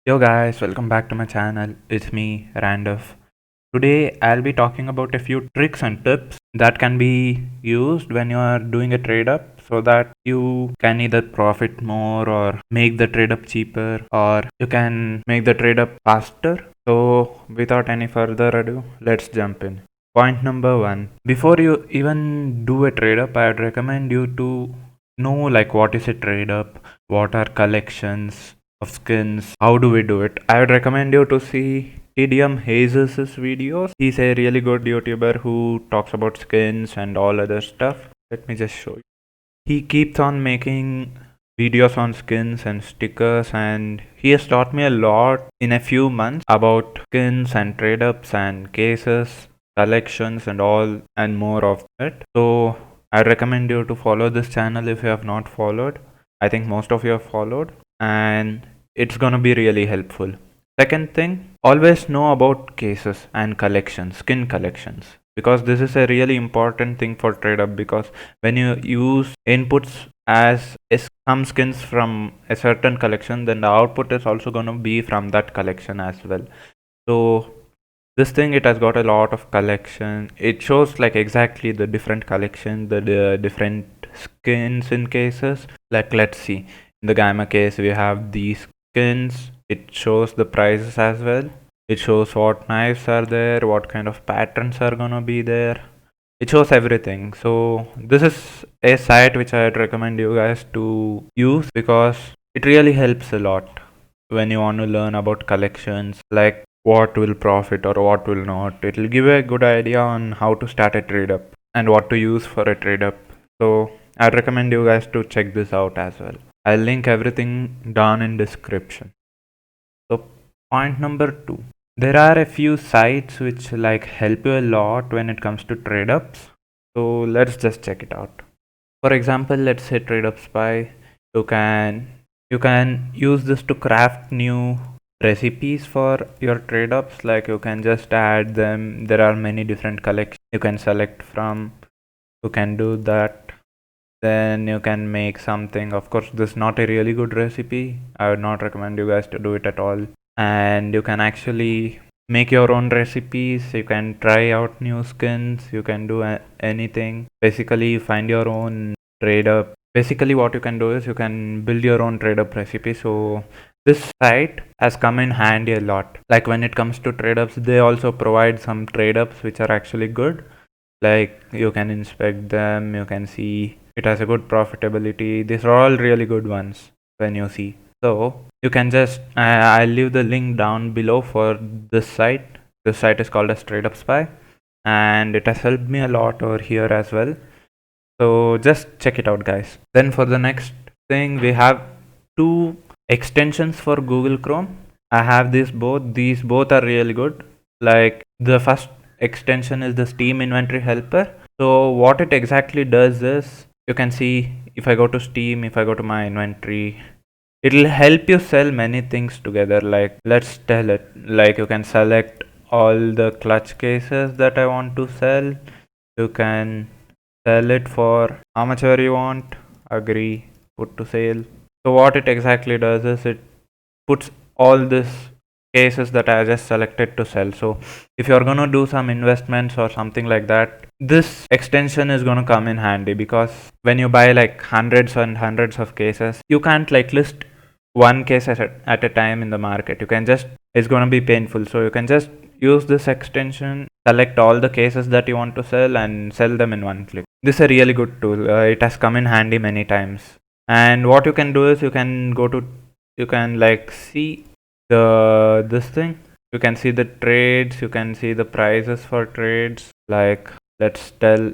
Yo guys, welcome back to my channel. It's me, Randolph. Today I'll be talking about a few tricks and tips that can be used when you are doing a trade up so that you can either profit more or make the trade up cheaper or you can make the trade up faster. So without any further ado, let's jump in. Point number one. Before you even do a trade up, I'd recommend you to know like what is a trade up, what are collections of skins, how do we do it. I would recommend you to see TDM Hazes' videos. He's a really good YouTuber who talks about skins and all other stuff. Let me just show you. He keeps on making videos on skins and stickers, and he has taught me a lot in a few months about skins and trade ups and cases, collections, and all and more of it. So I recommend you to follow this channel if you have not followed. I think most of you have followed, and it's gonna be really helpful. Second thing, always know about cases and collections, skin collections, because this is a really important thing for trade up. Because when you use inputs as some skins from a certain collection, then the output is also going to be from that collection as well. So this thing, it has got a lot of collection. It shows like exactly the different collection, the different skins in cases. Like let's see, in the Gamma case we have these skins. It shows the prices as well. It shows what knives are there, what kind of patterns are gonna be there. It shows everything. So this is a site which I'd recommend you guys to use because it really helps a lot when you want to learn about collections, like what will profit or what will not. It will give you a good idea on how to start a trade up and what to use for a trade up. So I'd recommend you guys to check this out as well. I'll link everything down in description. So point number two, there are a few sites which like help you a lot when it comes to trade ups. So let's just check it out. For example, let's say trade up spy. You can use this to craft new recipes for your trade ups. Like you can just add them. There are many different collections you can select from. You can do that. Then you can make something. Of course, this is not a really good recipe. I would not recommend you guys to do it at all. And you can actually make your own recipes. You can try out new skins. You can do anything. Basically, find your own trade up. Basically, what you can do is you can build your own trade up recipe. So this site has come in handy a lot. Like when it comes to trade ups, they also provide some trade ups which are actually good. Like you can inspect them, you can see it has a good profitability. These are all really good ones when you see. So you can just I'll leave the link down below for this site. This site is called as Trade Up Spy, and it has helped me a lot over here as well. So just check it out, guys. Then for the next thing, we have two extensions for Google Chrome. I have these both. These both are really good. Like the first extension is the Steam Inventory Helper. So what it exactly does is, you can see if I go to Steam, if I go to my inventory, it'll help you sell many things together. Like let's tell it, like you can select all the clutch cases that I want to sell. You can sell it for how much ever you want, agree, put to sale. So what it exactly does is it puts all this cases that I just selected to sell. So if you're going to do some investments or something like that, this extension is going to come in handy, because when you buy like hundreds and hundreds of cases, you can't like list one case at a time in the market. You can just, it's going to be painful. So you can just use this extension, select all the cases that you want to sell and sell them in one click. This is a really good tool. It has come in handy many times. And what you can do is you can like see this thing. You can see the trades, you can see the prices for trades. Like let's tell,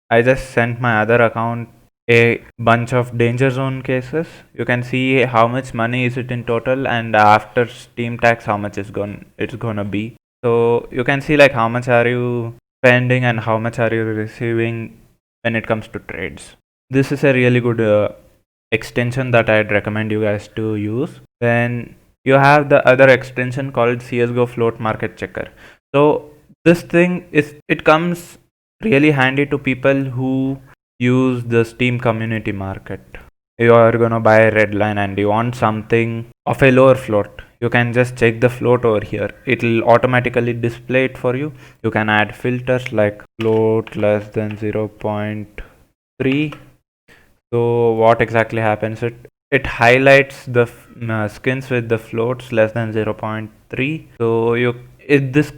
I just sent my other account a bunch of danger zone cases. You can see how much money is it in total, and after Steam tax how much it's gonna be. So you can see like how much are you spending and how much are you receiving when it comes to trades. This is a really good extension that I'd recommend you guys to use. Then you have the other extension called CSGO Float Market Checker. So this thing is, it comes really handy to people who use the Steam community market. You are gonna buy a Redline and you want something of a lower float. you can just check the float over here. It will automatically display it for you. You can add filters like float less than 0.3. So what exactly happens? It highlights the skins with the floats less than 0.3. So this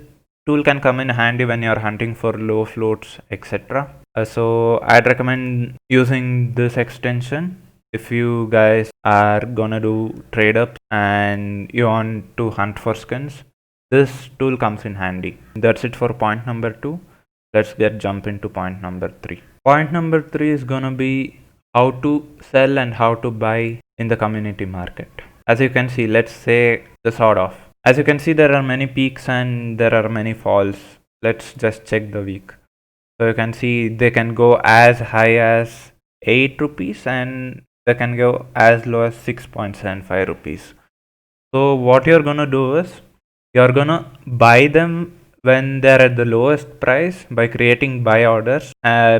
tool can come in handy when you're hunting for low floats, etc. So I'd recommend using this extension if you guys are gonna do trade ups and you want to hunt for skins. This tool comes in handy. That's it for point number 2. Let's jump into point number 3. Point number 3 is gonna be how to sell and how to buy in the community market. As you can see, let's say the sort of. As you can see, there are many peaks and there are many falls. Let's just check the week. So you can see they can go as high as 8 rupees and they can go as low as 6.75 rupees. So what you're gonna do is you're gonna buy them when they're at the lowest price by creating buy orders,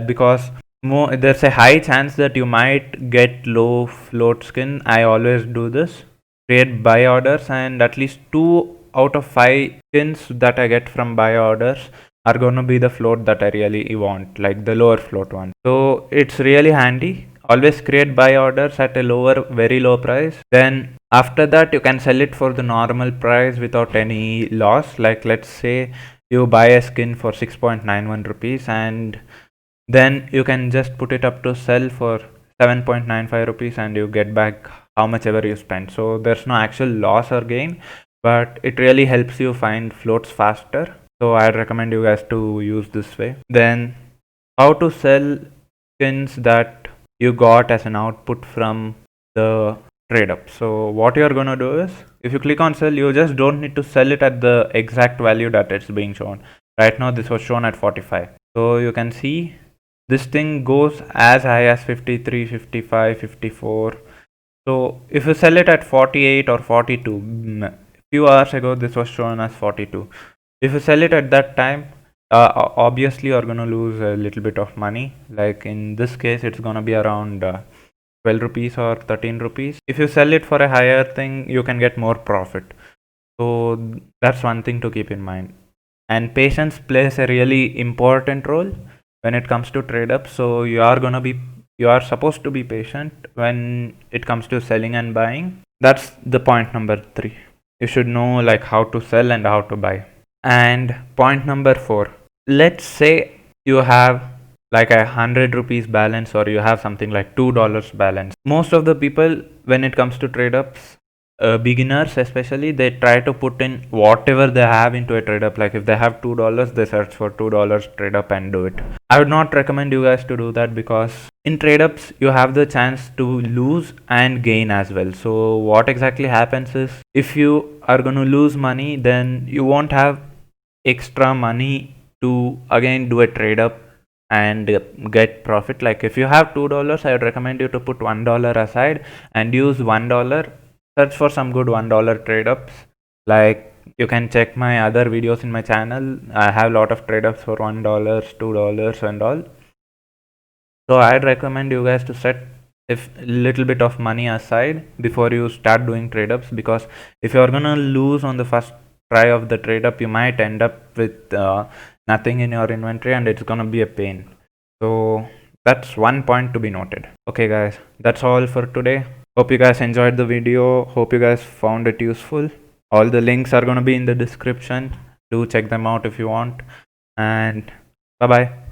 because there's a high chance that you might get low float skin. I always do this, create buy orders, and at least 2 out of 5 skins that I get from buy orders are going to be the float that I really want, like the lower float one. So it's really handy. Always create buy orders at a lower, very low price. Then after that, you can sell it for the normal price without any loss. Like let's say you buy a skin for 6.91 rupees and then you can just put it up to sell for 7.95 rupees and you get back how much ever you spent. So there's no actual loss or gain, but it really helps you find floats faster. So I'd recommend you guys to use this way. Then how to sell skins that you got as an output from the trade up. So what you're gonna do is if you click on sell, you just don't need to sell it at the exact value that it's being shown. Right now this was shown at 45. So you can see this thing goes as high as 53, 55, 54. So if you sell it at 48 or 42, few hours ago this was shown as 42. If you sell it at that time, obviously you're going to lose a little bit of money. Like in this case, it's going to be around 12 rupees or 13 rupees. If you sell it for a higher thing, you can get more profit. So that's one thing to keep in mind. And patience plays a really important role when it comes to trade up. So you are supposed to be patient when it comes to selling and buying. That's the point number 3. You should know like how to sell and how to buy. And point number 4, let's say you have like 100 rupees balance or you have something like $2 balance. Most of the people, when it comes to trade ups, beginners especially, they try to put in whatever they have into a trade up. Like if they have $2, they search for $2 trade up and do it. I would not recommend you guys to do that, because in trade ups you have the chance to lose and gain as well. So what exactly happens is if you are going to lose money, then you won't have extra money to again do a trade up and get profit. Like if you have $2, I would recommend you to put $1 aside and use $1. Search for some good $1 trade ups. Like you can check my other videos in my channel. I have a lot of trade ups for $1, $2 and all. So I'd recommend you guys to set a little bit of money aside before you start doing trade ups, because if you're gonna lose on the first try of the trade up, you might end up with nothing in your inventory and it's gonna be a pain. So that's one point to be noted. Okay guys, that's all for today. Hope you guys enjoyed the video. Hope you guys found it useful. All the links are going to be in the description. Do check them out if you want. And bye bye.